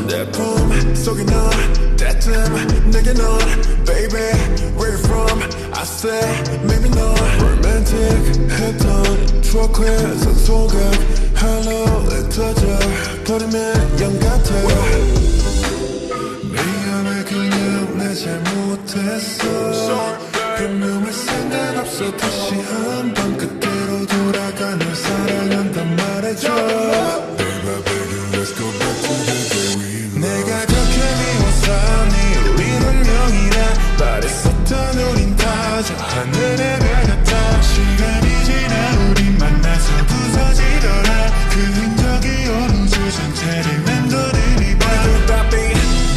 내 품 속에 넌 때쯤 내게 넌 Baby where you from I say maybe 넌 romantic 했던 추억의 산소각 Hello 터져 버리면 영 같아 미안해 그냥 내 잘못했어 변명할 생각 없어 다시 한번 그때로 돌아가 널 사랑한단 말해줘 Baby baby let's go back to the day we love 내가 그렇게 미워서 네 우린 운명이라 말했었던 우린 다 저 하늘의 별 같아 시간이 지나 우린 만나서 부서지더라 그 흔적이 어느 주전 채를 맴도는 이밤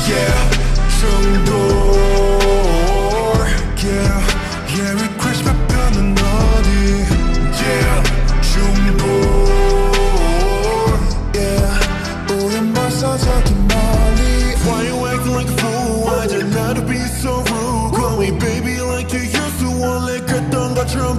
Yeah 중독 Yeah we crash 바뀌었는 어디 Yeah 중독 Yeah 우린 벌써 저기 멀리 Why you acting like a fool I just not to be so rude Call me baby like you used to 원래 그랬던 것처럼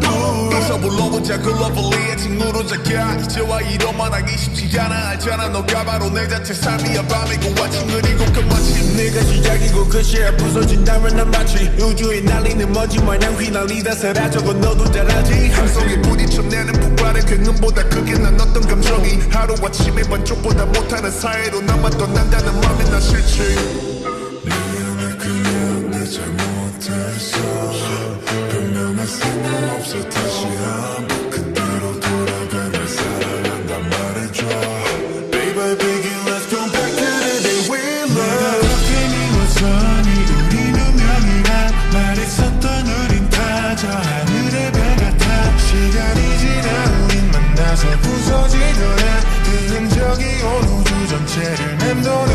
여기서 불러보자 그 러블리의 친구로 자기야 이제와 이런만 하기 쉽지 않아 알잖아 너가 바로 내 자체 삶이야 밤이고 아침 그리고 끝마침 네가 시작이고 끝이야 부서진다면 난 마치 우주에 날리는 먼지 마냥 휘날리다 사라져고 너도 잘 알지 함성에 부딪혀내는 폭발의 굉음보다 크게 난 어떤 감정이 하루아침에 반쪽보다 못하는 사이로 남았던 난다는 맘이 난 싫지 미안해 그냥 내 잘못했어 변명할 생각 없어 다시 한번 그대로 돌아가 널 사랑한단 말해줘 Baby baby let's go back to the day we love 내가 그렇게 미워서 네 우린 운명이라 말했었던 우린 다 저 하늘의 별 같아 시간이 지나 우린 만나서 부서지더라 그 흔적이 온 우주 전체를 맴도는